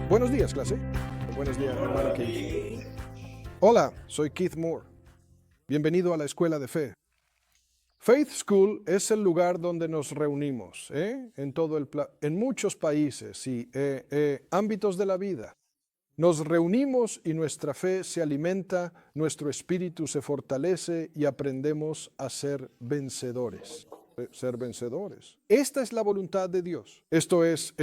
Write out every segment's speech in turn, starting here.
Buenos días, clase. Buenos días, hermano Keith. Hola, soy Keith Moore. Bienvenido a la Escuela de Fe. Faith School es el lugar donde nos reunimos, en muchos países y ámbitos de la vida. Nos reunimos y nuestra fe se alimenta, nuestro espíritu se fortalece y aprendemos a ser vencedores. Esta es la voluntad de Dios. Esto es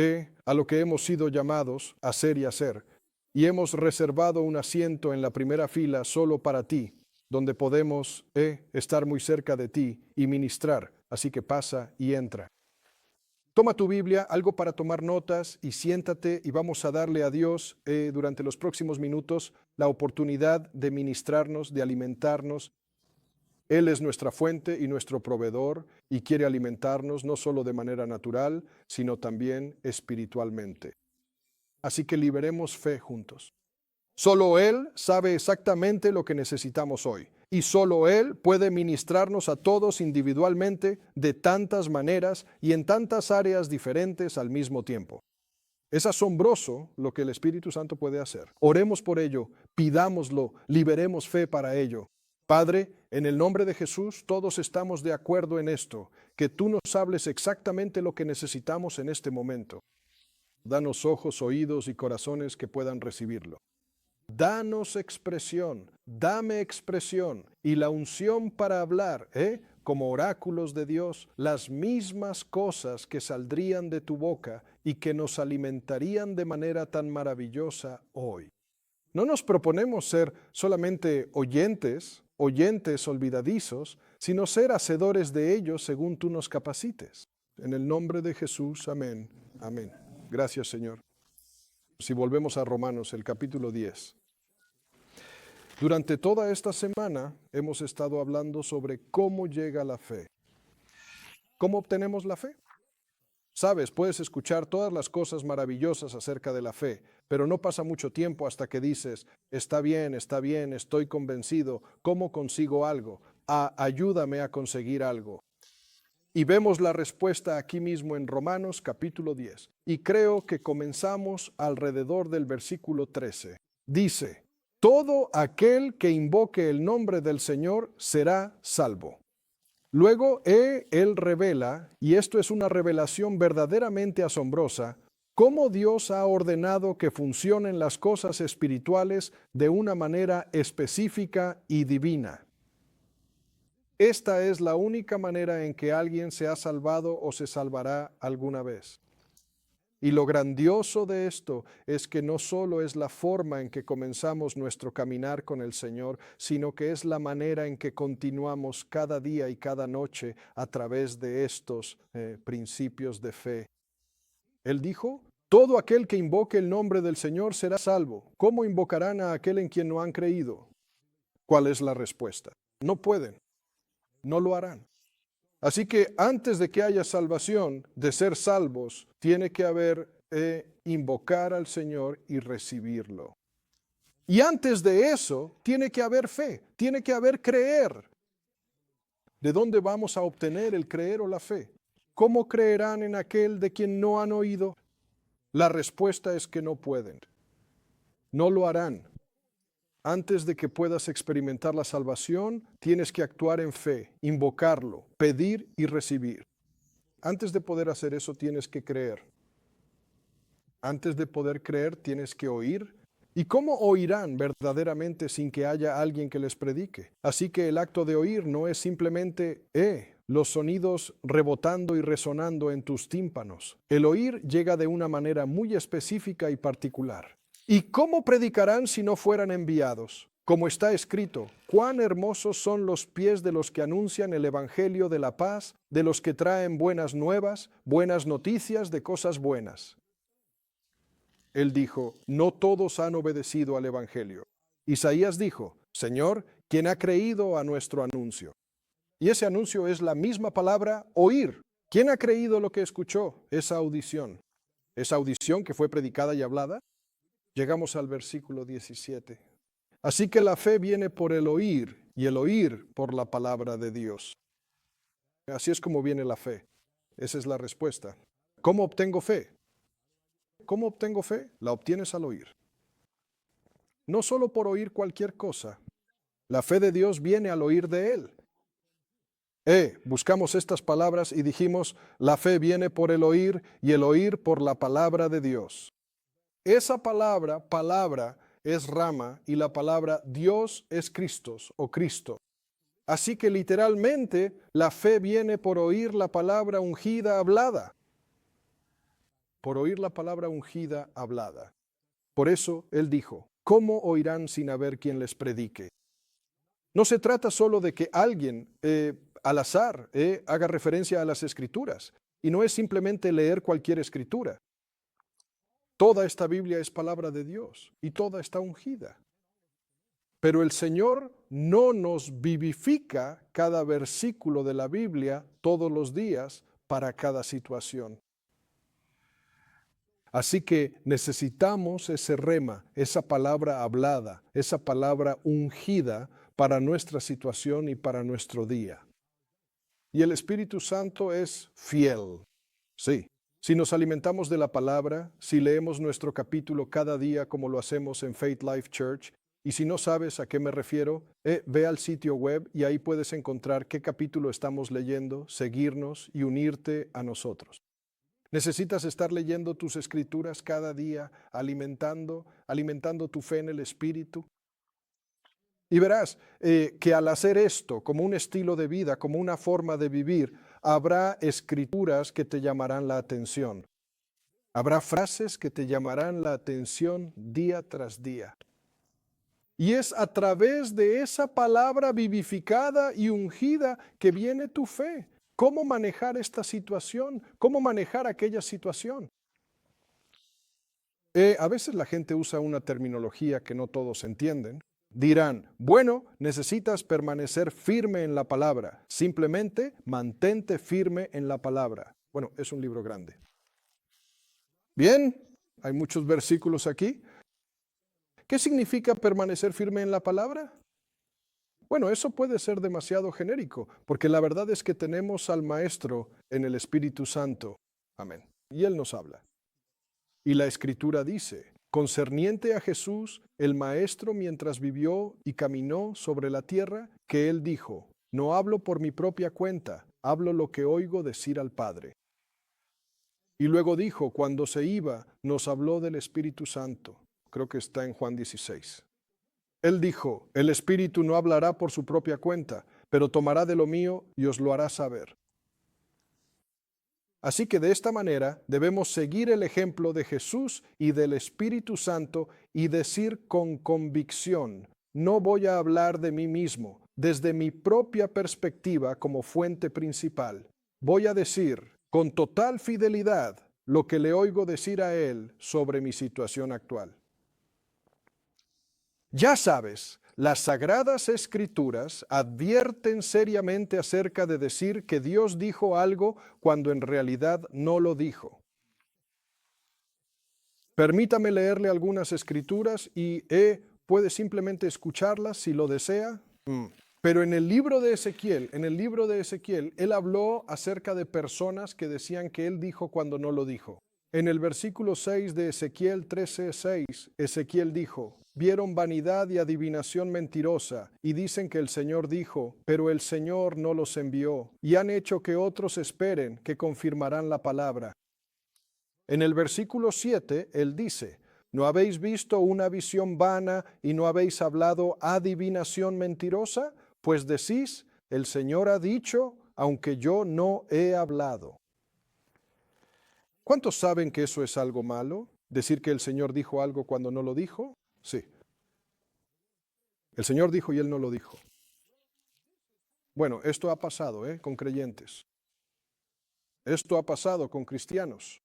a lo que hemos sido llamados a ser y hacer. Y hemos reservado un asiento en la primera fila solo para ti, donde podemos estar muy cerca de ti y ministrar. Así que pasa y entra. Toma tu Biblia, algo para tomar notas y siéntate y vamos a darle a Dios durante los próximos minutos la oportunidad de ministrarnos, de alimentarnos. Él es nuestra fuente y nuestro proveedor y quiere alimentarnos no solo de manera natural, sino también espiritualmente. Así que liberemos fe juntos. Solo Él sabe exactamente lo que necesitamos hoy y solo Él puede ministrarnos a todos individualmente de tantas maneras y en tantas áreas diferentes al mismo tiempo. Es asombroso lo que el Espíritu Santo puede hacer. Oremos por ello, pidámoslo, liberemos fe para ello. Padre, en el nombre de Jesús, todos estamos de acuerdo en esto, que tú nos hables exactamente lo que necesitamos en este momento. Danos ojos, oídos y corazones que puedan recibirlo. Danos expresión, dame expresión y la unción para hablar, como oráculos de Dios, las mismas cosas que saldrían de tu boca y que nos alimentarían de manera tan maravillosa hoy. No nos proponemos ser solamente oyentes olvidadizos, sino ser hacedores de ellos según tú nos capacites. En el nombre de Jesús, amén. Amén. Gracias, Señor. Si volvemos a Romanos, el capítulo 10. Durante toda esta semana hemos estado hablando sobre cómo llega la fe. ¿Cómo obtenemos la fe? Sabes, puedes escuchar todas las cosas maravillosas acerca de la fe, pero no pasa mucho tiempo hasta que dices, está bien, estoy convencido, ¿cómo consigo algo? Ayúdame a conseguir algo. Y vemos la respuesta aquí mismo en Romanos capítulo 10. Y creo que comenzamos alrededor del versículo 13. Dice, todo aquel que invoque el nombre del Señor será salvo. Luego Él revela, y esto es una revelación verdaderamente asombrosa, cómo Dios ha ordenado que funcionen las cosas espirituales de una manera específica y divina. Esta es la única manera en que alguien se ha salvado o se salvará alguna vez. Y lo grandioso de esto es que no solo es la forma en que comenzamos nuestro caminar con el Señor, sino que es la manera en que continuamos cada día y cada noche a través de estos principios de fe. Él dijo, todo aquel que invoque el nombre del Señor será salvo. ¿Cómo invocarán a aquel en quien no han creído? ¿Cuál es la respuesta? No pueden. No lo harán. Así que antes de que haya salvación, de ser salvos, tiene que haber invocar al Señor y recibirlo. Y antes de eso, tiene que haber fe, tiene que haber creer. ¿De dónde vamos a obtener el creer o la fe? ¿Cómo creerán en aquel de quien no han oído? La respuesta es que no pueden. No lo harán. Antes de que puedas experimentar la salvación, tienes que actuar en fe, invocarlo, pedir y recibir. Antes de poder hacer eso, tienes que creer. Antes de poder creer, tienes que oír. ¿Y cómo oirán verdaderamente sin que haya alguien que les predique? Así que el acto de oír no es simplemente los sonidos rebotando y resonando en tus tímpanos. El oír llega de una manera muy específica y particular. ¿Y cómo predicarán si no fueran enviados? Como está escrito, cuán hermosos son los pies de los que anuncian el evangelio de la paz, de los que traen buenas nuevas, buenas noticias de cosas buenas. Él dijo, no todos han obedecido al evangelio. Isaías dijo, Señor, ¿quién ha creído a nuestro anuncio? Y ese anuncio es la misma palabra oír. ¿Quién ha creído lo que escuchó? Esa audición que fue predicada y hablada. Llegamos al versículo 17. Así que la fe viene por el oír y el oír por la palabra de Dios. Así es como viene la fe. Esa es la respuesta. ¿Cómo obtengo fe? ¿Cómo obtengo fe? La obtienes al oír. No solo por oír cualquier cosa. La fe de Dios viene al oír de Él. Buscamos estas palabras y dijimos, la fe viene por el oír y el oír por la palabra de Dios. Esa palabra es rama y la palabra Dios es Cristos o Cristo. Así que literalmente la fe viene por oír la palabra ungida hablada. Por oír la palabra ungida hablada. Por eso Él dijo, ¿cómo oirán sin haber quien les predique? No se trata solo de que alguien al azar haga referencia a las Escrituras. Y no es simplemente leer cualquier escritura. Toda esta Biblia es palabra de Dios y toda está ungida. Pero el Señor no nos vivifica cada versículo de la Biblia todos los días para cada situación. Así que necesitamos ese rema, esa palabra hablada, esa palabra ungida para nuestra situación y para nuestro día. Y el Espíritu Santo es fiel. Sí. Si nos alimentamos de la palabra, si leemos nuestro capítulo cada día como lo hacemos en Faith Life Church, y si no sabes a qué me refiero, ve al sitio web y ahí puedes encontrar qué capítulo estamos leyendo, seguirnos y unirte a nosotros. Necesitas estar leyendo tus escrituras cada día, alimentando tu fe en el Espíritu. Y verás que al hacer esto como un estilo de vida, como una forma de vivir, habrá escrituras que te llamarán la atención. Habrá frases que te llamarán la atención día tras día. Y es a través de esa palabra vivificada y ungida que viene tu fe. ¿Cómo manejar esta situación? ¿Cómo manejar aquella situación? A veces la gente usa una terminología que no todos entienden. Dirán, bueno, necesitas permanecer firme en la palabra. Simplemente mantente firme en la palabra. Bueno, es un libro grande. Bien, hay muchos versículos aquí. ¿Qué significa permanecer firme en la palabra? Bueno, eso puede ser demasiado genérico, porque la verdad es que tenemos al Maestro en el Espíritu Santo. Amén. Y Él nos habla. Y la Escritura dice, concerniente a Jesús, el Maestro mientras vivió y caminó sobre la tierra, que Él dijo, no hablo por mi propia cuenta, hablo lo que oigo decir al Padre. Y luego dijo, cuando se iba, nos habló del Espíritu Santo. Creo que está en Juan 16. Él dijo, el Espíritu no hablará por su propia cuenta, pero tomará de lo mío y os lo hará saber. Así que de esta manera debemos seguir el ejemplo de Jesús y del Espíritu Santo y decir con convicción, no voy a hablar de mí mismo, desde mi propia perspectiva como fuente principal. Voy a decir con total fidelidad lo que le oigo decir a Él sobre mi situación actual. Ya sabes, las Sagradas Escrituras advierten seriamente acerca de decir que Dios dijo algo cuando en realidad no lo dijo. Permítame leerle algunas escrituras y puede simplemente escucharlas si lo desea. Pero en el libro de Ezequiel, él habló acerca de personas que decían que él dijo cuando no lo dijo. En el versículo 6 de Ezequiel 13:6, Ezequiel dijo, vieron vanidad y adivinación mentirosa, y dicen que el Señor dijo, pero el Señor no los envió, y han hecho que otros esperen que confirmarán la palabra. En el versículo 7, él dice, ¿no habéis visto una visión vana y no habéis hablado adivinación mentirosa? Pues decís, el Señor ha dicho, aunque yo no he hablado. ¿Cuántos saben que eso es algo malo? ¿Decir que el Señor dijo algo cuando no lo dijo? Sí. El Señor dijo y Él no lo dijo. Bueno, esto ha pasado con creyentes. Esto ha pasado con cristianos.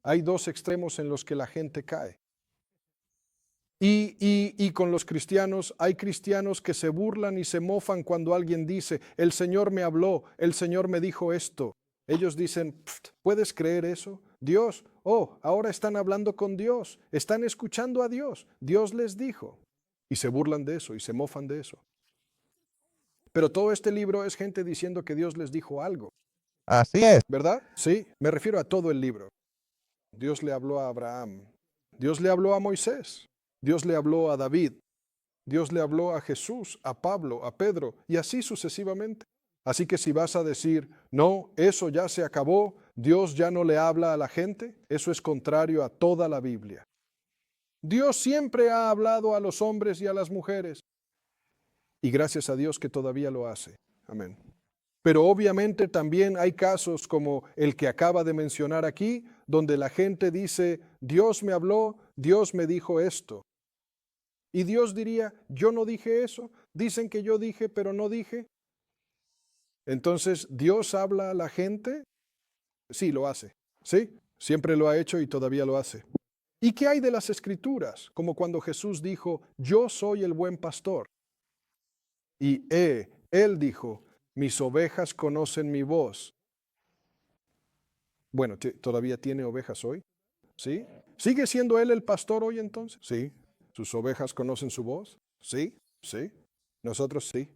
Hay dos extremos en los que la gente cae. Y con los cristianos, hay cristianos que se burlan y se mofan cuando alguien dice, el Señor me habló, el Señor me dijo esto. Ellos dicen, ¿puedes creer eso? Dios, ahora están hablando con Dios, están escuchando a Dios, Dios les dijo. Y se burlan de eso y se mofan de eso. Pero todo este libro es gente diciendo que Dios les dijo algo. Así es. ¿Verdad? Sí, me refiero a todo el libro. Dios le habló a Abraham. Dios le habló a Moisés. Dios le habló a David. Dios le habló a Jesús, a Pablo, a Pedro, y así sucesivamente. Así que si vas a decir, no, eso ya se acabó, Dios ya no le habla a la gente, eso es contrario a toda la Biblia. Dios siempre ha hablado a los hombres y a las mujeres. Y gracias a Dios que todavía lo hace. Amén. Pero obviamente también hay casos como el que acaba de mencionar aquí, donde la gente dice, Dios me habló, Dios me dijo esto. Y Dios diría, yo no dije eso, dicen que yo dije, pero no dije. Entonces, ¿Dios habla a la gente? Sí, lo hace. Sí, siempre lo ha hecho y todavía lo hace. ¿Y qué hay de las Escrituras? Como cuando Jesús dijo, yo soy el buen pastor. Y Él dijo, mis ovejas conocen mi voz. Bueno, ¿todavía tiene ovejas hoy? ¿Sí? ¿Sigue siendo Él el pastor hoy entonces? Sí. ¿Sus ovejas conocen su voz? Sí, sí. Nosotros sí.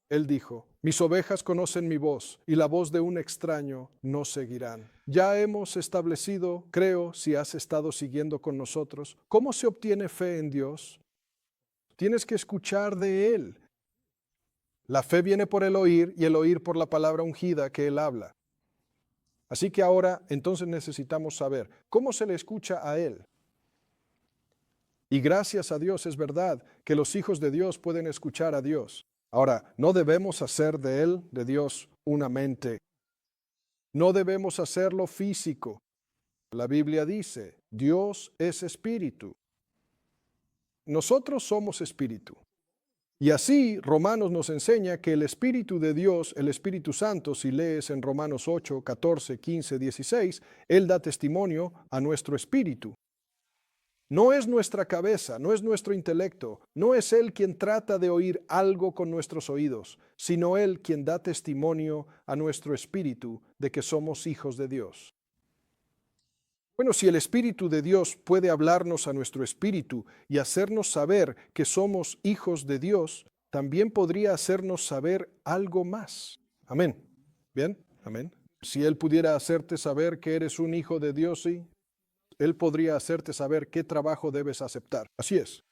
Él dijo, mis ovejas conocen mi voz y la voz de un extraño no seguirán. Ya hemos establecido, creo, si has estado siguiendo con nosotros, cómo se obtiene fe en Dios. Tienes que escuchar de Él. La fe viene por el oír y el oír por la palabra ungida que Él habla. Así que ahora entonces necesitamos saber cómo se le escucha a Él. Y gracias a Dios es verdad que los hijos de Dios pueden escuchar a Dios. Ahora, no debemos hacer de Él, de Dios, una mente. No debemos hacerlo físico. La Biblia dice, Dios es espíritu. Nosotros somos espíritu. Y así Romanos nos enseña que el Espíritu de Dios, el Espíritu Santo, si lees en Romanos 8, 14, 15, 16, Él da testimonio a nuestro espíritu. No es nuestra cabeza, no es nuestro intelecto, no es Él quien trata de oír algo con nuestros oídos, sino Él quien da testimonio a nuestro espíritu de que somos hijos de Dios. Bueno, si el Espíritu de Dios puede hablarnos a nuestro espíritu y hacernos saber que somos hijos de Dios, también podría hacernos saber algo más. Amén. ¿Bien? Amén. Si Él pudiera hacerte saber que eres un hijo de Dios, sí, Él podría hacerte saber qué trabajo debes aceptar. Así es.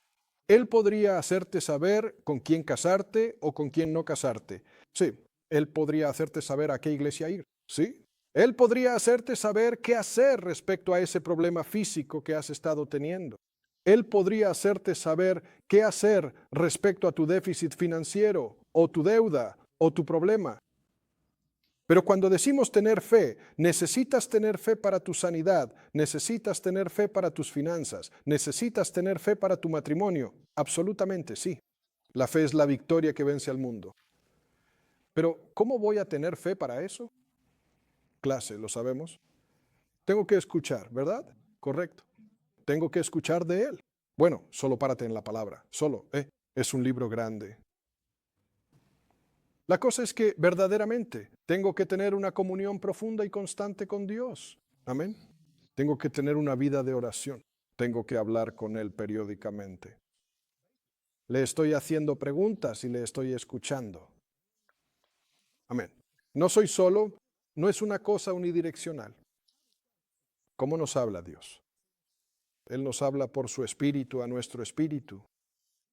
Él podría hacerte saber con quién casarte o con quién no casarte. Sí. Él podría hacerte saber a qué iglesia ir. Sí. Él podría hacerte saber qué hacer respecto a ese problema físico que has estado teniendo. Él podría hacerte saber qué hacer respecto a tu déficit financiero o tu deuda o tu problema. Pero cuando decimos tener fe, necesitas tener fe para tu sanidad, necesitas tener fe para tus finanzas, necesitas tener fe para tu matrimonio. Absolutamente sí. La fe es la victoria que vence al mundo. Pero, ¿cómo voy a tener fe para eso? Clase, lo sabemos. Tengo que escuchar, ¿verdad? Correcto. Tengo que escuchar de Él. Bueno, solo párate en la palabra. Solo, es un libro grande. La cosa es que verdaderamente tengo que tener una comunión profunda y constante con Dios. Amén. Tengo que tener una vida de oración. Tengo que hablar con Él periódicamente. Le estoy haciendo preguntas y le estoy escuchando. Amén. No soy solo, no es una cosa unidireccional. ¿Cómo nos habla Dios? Él nos habla por su espíritu a nuestro espíritu.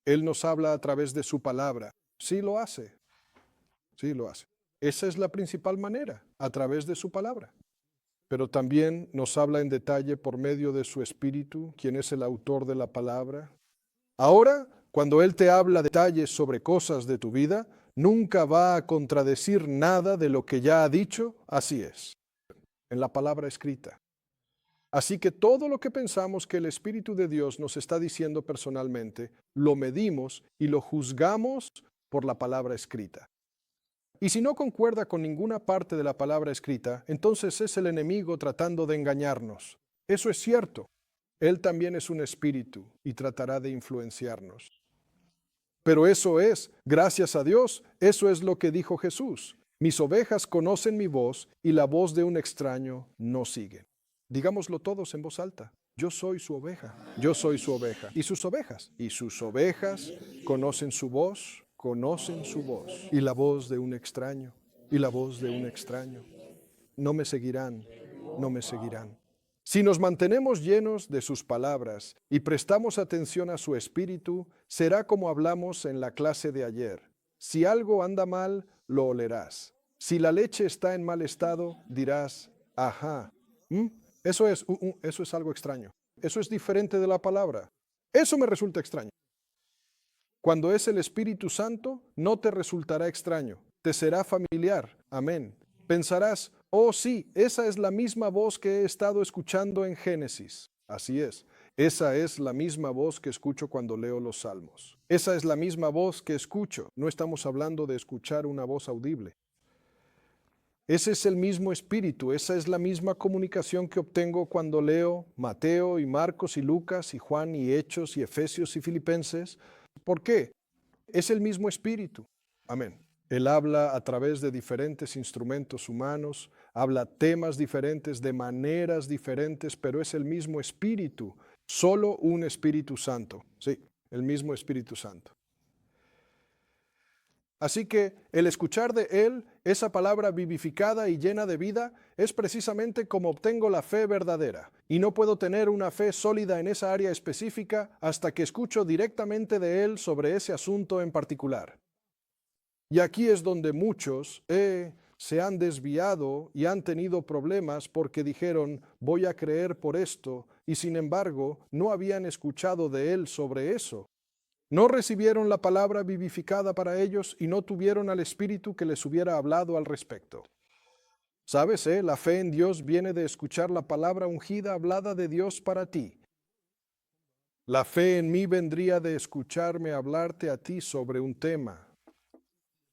Él nos habla a través de su palabra. Sí lo hace. Sí lo hace. Esa es la principal manera, a través de su palabra. Pero también nos habla en detalle por medio de su espíritu, quien es el autor de la palabra. Ahora, cuando Él te habla detalles sobre cosas de tu vida, nunca va a contradecir nada de lo que ya ha dicho, así es, en la palabra escrita. Así que todo lo que pensamos que el Espíritu de Dios nos está diciendo personalmente, lo medimos y lo juzgamos por la palabra escrita. Y si no concuerda con ninguna parte de la palabra escrita, entonces es el enemigo tratando de engañarnos. Eso es cierto. Él también es un espíritu y tratará de influenciarnos. Pero eso es, gracias a Dios, eso es lo que dijo Jesús. Mis ovejas conocen mi voz y la voz de un extraño no siguen. Digámoslo todos en voz alta. Yo soy su oveja. Yo soy su oveja. Y sus ovejas conocen su voz, y la voz de un extraño, y la voz de un extraño. No me seguirán, no me seguirán. Si nos mantenemos llenos de sus palabras y prestamos atención a su espíritu, será como hablamos en la clase de ayer. Si algo anda mal, lo olerás. Si la leche está en mal estado, dirás, ajá. ¿Mm? Eso es algo extraño. Eso es diferente de la palabra. Eso me resulta extraño. Cuando es el Espíritu Santo, no te resultará extraño, te será familiar. Amén. Pensarás, oh sí, esa es la misma voz que he estado escuchando en Génesis. Así es. Esa es la misma voz que escucho cuando leo los Salmos. Esa es la misma voz que escucho. No estamos hablando de escuchar una voz audible. Ese es el mismo espíritu, esa es la misma comunicación que obtengo cuando leo Mateo y Marcos y Lucas y Juan y Hechos y Efesios y Filipenses. ¿Por qué? Es el mismo espíritu. Amén. Él habla a través de diferentes instrumentos humanos, habla temas diferentes, de maneras diferentes, pero es el mismo espíritu, solo un Espíritu Santo. Sí, el mismo Espíritu Santo. Así que el escuchar de Él, esa palabra vivificada y llena de vida, es precisamente como obtengo la fe verdadera. Y no puedo tener una fe sólida en esa área específica hasta que escucho directamente de Él sobre ese asunto en particular. Y aquí es donde muchos se han desviado y han tenido problemas porque dijeron, voy a creer por esto, y sin embargo no habían escuchado de Él sobre eso. No recibieron la palabra vivificada para ellos y no tuvieron al Espíritu que les hubiera hablado al respecto. ¿Sabes? La fe en Dios viene de escuchar la palabra ungida hablada de Dios para ti. La fe en mí vendría de escucharme hablarte a ti sobre un tema.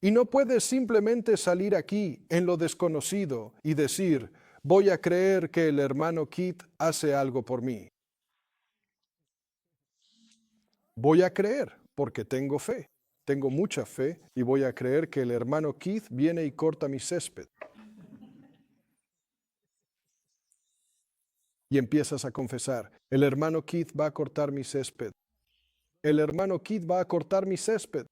Y no puedes simplemente salir aquí en lo desconocido y decir, voy a creer que el hermano Kit hace algo por mí. Voy a creer porque tengo fe. Tengo mucha fe y voy a creer que el hermano Keith viene y corta mi césped. Y empiezas a confesar, el hermano Keith va a cortar mi césped. El hermano Keith va a cortar mi césped.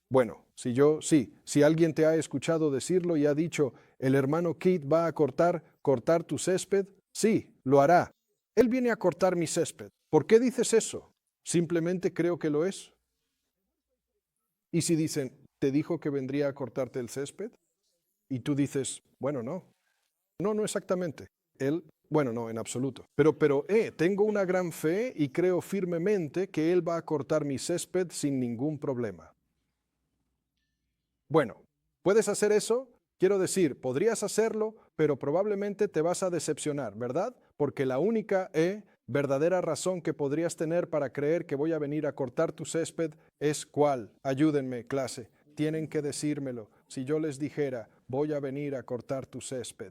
Bueno, si alguien te ha escuchado decirlo y ha dicho, el hermano Keith va a cortar tu césped, sí, lo hará. Él viene a cortar mi césped. ¿Por qué dices eso? Simplemente creo que lo es. Y si dicen, ¿te dijo que vendría a cortarte el césped? Y tú dices, bueno, no. No exactamente. Bueno, no, en absoluto. Pero, tengo una gran fe y creo firmemente que Él va a cortar mi césped sin ningún problema. Bueno, ¿puedes hacer eso? Quiero decir, podrías hacerlo, pero probablemente te vas a decepcionar, ¿verdad? Porque la única verdadera razón que podrías tener para creer que voy a venir a cortar tu césped es ¿cuál? Ayúdenme, clase. Tienen que decírmelo. Si yo les dijera, voy a venir a cortar tu césped.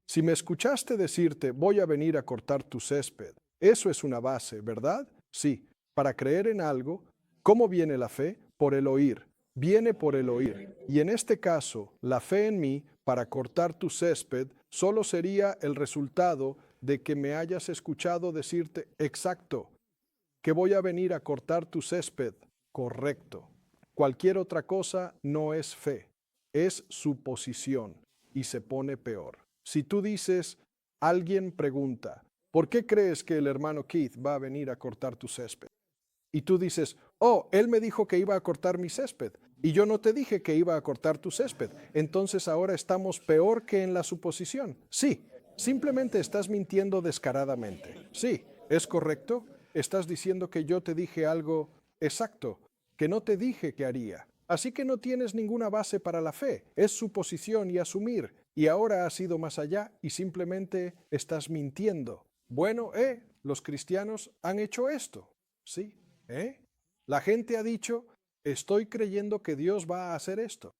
Si me escuchaste decirte, voy a venir a cortar tu césped, eso es una base, ¿verdad? Sí. Para creer en algo, ¿cómo viene la fe? Por el oír. Viene por el oír. Y en este caso, la fe en mí para cortar tu césped solo sería el resultado de que me hayas escuchado decirte, exacto, que voy a venir a cortar tu césped. Correcto. Cualquier otra cosa no es fe, es suposición y se pone peor. Si tú dices, alguien pregunta, ¿por qué crees que el hermano Keith va a venir a cortar tu césped? Y tú dices, oh, él me dijo que iba a cortar mi césped y yo no te dije que iba a cortar tu césped. Entonces ahora estamos peor que en la suposición. Sí, simplemente estás mintiendo descaradamente. Sí, ¿es correcto? Estás diciendo que yo te dije algo exacto, que no te dije que haría. Así que no tienes ninguna base para la fe. Es suposición y asumir. Y ahora has ido más allá y simplemente estás mintiendo. Bueno, los cristianos han hecho esto. Sí. La gente ha dicho, estoy creyendo que Dios va a hacer esto.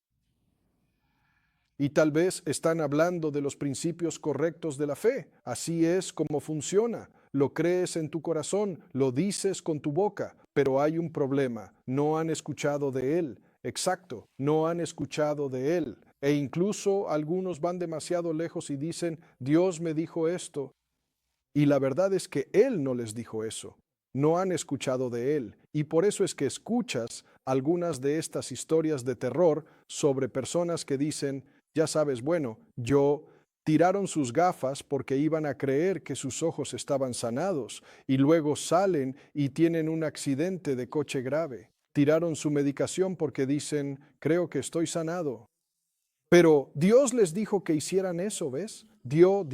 Y tal vez están hablando de los principios correctos de la fe. Así es como funciona. Lo crees en tu corazón, lo dices con tu boca, pero hay un problema. No han escuchado de Él. Exacto, no han escuchado de Él. E incluso algunos van demasiado lejos y dicen, Dios me dijo esto. Y la verdad es que Él no les dijo eso. No han escuchado de Él. Y por eso es que escuchas algunas de estas historias de terror sobre personas que dicen, ya sabes, bueno, yo tiraron sus gafas porque iban a creer que sus ojos estaban sanados y luego salen y tienen un accidente de coche grave. Tiraron su medicación porque dicen, creo que estoy sanado. Pero Dios les dijo que hicieran eso, ¿ves? Dio,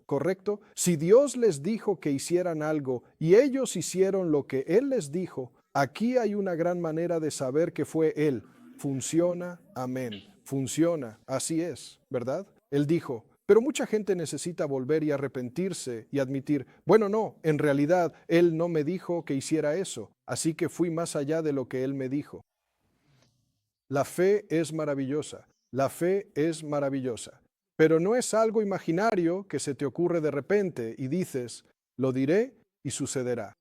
¿correcto? Si Dios les dijo que hicieran algo y ellos hicieron lo que Él les dijo, aquí hay una gran manera de saber que fue Él. Funciona, amén. Funciona, así es, ¿verdad? Él dijo, pero mucha gente necesita volver y arrepentirse y admitir, bueno, no, en realidad Él no me dijo que hiciera eso, así que fui más allá de lo que Él me dijo. La fe es maravillosa. La fe es maravillosa, pero no es algo imaginario que se te ocurre de repente y dices, lo diré y sucederá.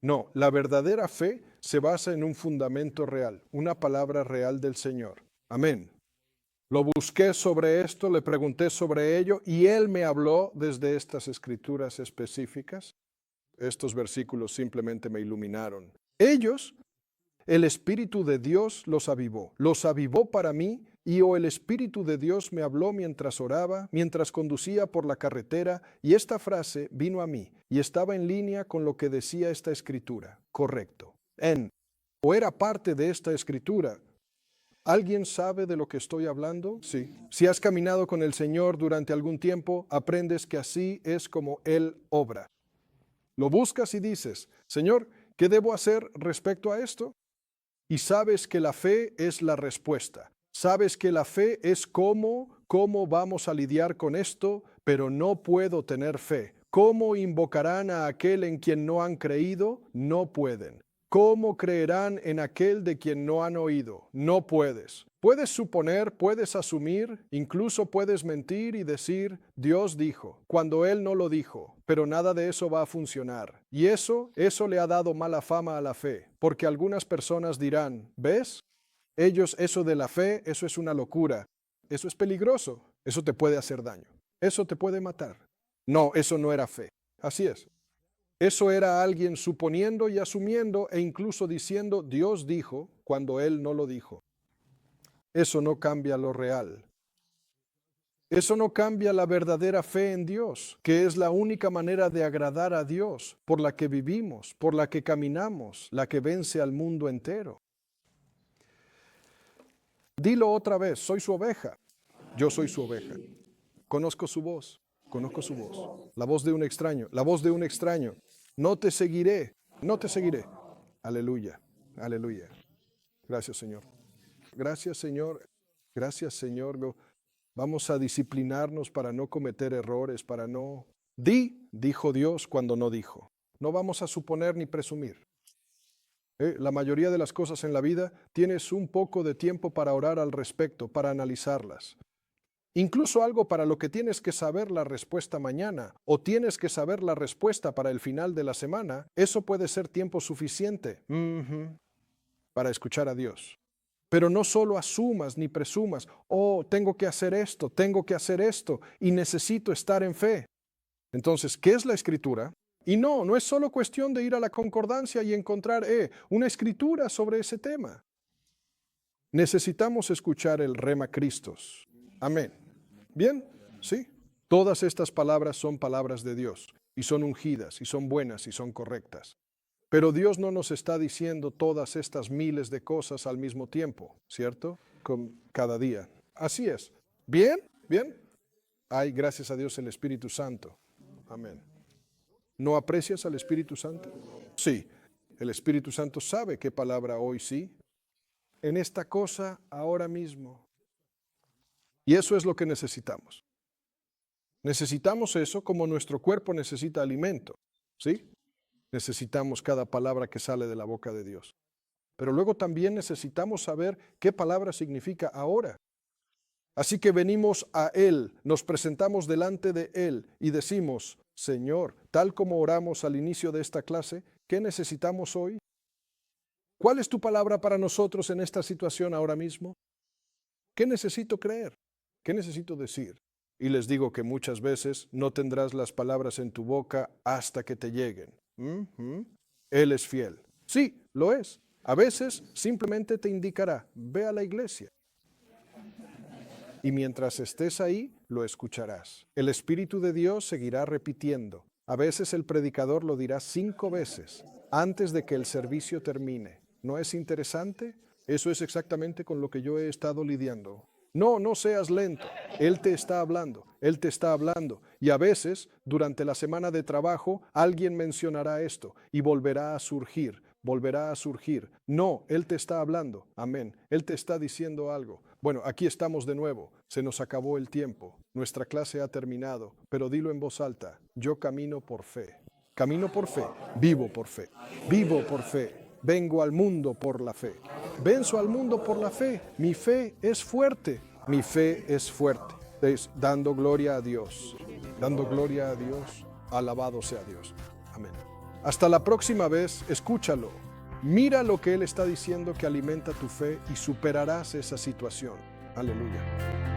No, la verdadera fe se basa en un fundamento real, una palabra real del Señor. Amén. Lo busqué sobre esto, le pregunté sobre ello y Él me habló desde estas escrituras específicas. Estos versículos simplemente me iluminaron. Ellos, el Espíritu de Dios los avivó para mí. Y el Espíritu de Dios me habló mientras oraba, mientras conducía por la carretera, y esta frase vino a mí, y estaba en línea con lo que decía esta escritura. Correcto. O era parte de esta escritura. ¿Alguien sabe de lo que estoy hablando? Sí. Si has caminado con el Señor durante algún tiempo, aprendes que así es como Él obra. Lo buscas y dices, Señor, ¿qué debo hacer respecto a esto? Y sabes que la fe es la respuesta. Sabes que la fe es cómo vamos a lidiar con esto, pero no puedo tener fe. ¿Cómo invocarán a aquel en quien no han creído? No pueden. ¿Cómo creerán en aquel de quien no han oído? No puedes. Puedes suponer, puedes asumir, incluso puedes mentir y decir, Dios dijo, cuando Él no lo dijo, pero nada de eso va a funcionar. Y eso le ha dado mala fama a la fe, porque algunas personas dirán, ¿ves? Ellos, eso de la fe, eso es una locura. Eso es peligroso. Eso te puede hacer daño. Eso te puede matar. No, eso no era fe. Así es. Eso era alguien suponiendo y asumiendo e incluso diciendo Dios dijo cuando Él no lo dijo. Eso no cambia lo real. Eso no cambia la verdadera fe en Dios, que es la única manera de agradar a Dios, por la que vivimos, por la que caminamos, la que vence al mundo entero. Dilo otra vez, soy su oveja. Yo soy su oveja. Conozco su voz. Conozco su voz. La voz de un extraño. La voz de un extraño. No te seguiré. No te seguiré. Aleluya. Aleluya. Gracias, Señor. Gracias, Señor. Gracias, Señor. Vamos a disciplinarnos para no cometer errores, para no... dijo Dios cuando no dijo. No vamos a suponer ni presumir. La mayoría de las cosas en la vida tienes un poco de tiempo para orar al respecto, para analizarlas. Incluso algo para lo que tienes que saber la respuesta mañana o tienes que saber la respuesta para el final de la semana, eso puede ser tiempo suficiente para escuchar a Dios. Pero no solo asumas ni presumas, tengo que hacer esto y necesito estar en fe. Entonces, ¿qué es la Escritura? Y no es solo cuestión de ir a la concordancia y encontrar una escritura sobre ese tema. Necesitamos escuchar el Rema Christos. Amén. ¿Bien? ¿Sí? Todas estas palabras son palabras de Dios y son ungidas y son buenas y son correctas. Pero Dios no nos está diciendo todas estas miles de cosas al mismo tiempo, ¿cierto? Cada día. Así es. ¿Bien? ¿Bien? Hay, gracias a Dios, el Espíritu Santo. Amén. ¿No aprecias al Espíritu Santo? Sí. El Espíritu Santo sabe qué palabra hoy sí. En esta cosa, ahora mismo. Y eso es lo que necesitamos. Necesitamos eso como nuestro cuerpo necesita alimento. ¿Sí? Necesitamos cada palabra que sale de la boca de Dios. Pero luego también necesitamos saber qué palabra significa ahora. Así que venimos a Él, nos presentamos delante de Él y decimos, Señor, tal como oramos al inicio de esta clase, ¿qué necesitamos hoy? ¿Cuál es tu palabra para nosotros en esta situación ahora mismo? ¿Qué necesito creer? ¿Qué necesito decir? Y les digo que muchas veces no tendrás las palabras en tu boca hasta que te lleguen. Él es fiel. Sí, lo es. A veces simplemente te indicará, ve a la iglesia. y mientras estés ahí, lo escucharás. El Espíritu de Dios seguirá repitiendo. A veces el predicador lo dirá 5 veces antes de que el servicio termine. ¿No es interesante? Eso es exactamente con lo que yo he estado lidiando. No, no seas lento. Él te está hablando, Él te está hablando. Y a veces, durante la semana de trabajo, alguien mencionará esto y volverá a surgir, volverá a surgir. No, Él te está hablando. Amén. Él te está diciendo algo. Bueno, aquí estamos de nuevo. Se nos acabó el tiempo. Nuestra clase ha terminado, pero dilo en voz alta. Yo camino por fe. Camino por fe, vivo por fe. Vivo por fe. Vengo al mundo por la fe. Venzo al mundo por la fe. Mi fe es fuerte. Mi fe es fuerte. Dando gloria a Dios. Dando gloria a Dios. Alabado sea Dios. Amén. Hasta la próxima vez, escúchalo. Mira lo que Él está diciendo que alimenta tu fe y superarás esa situación. Aleluya.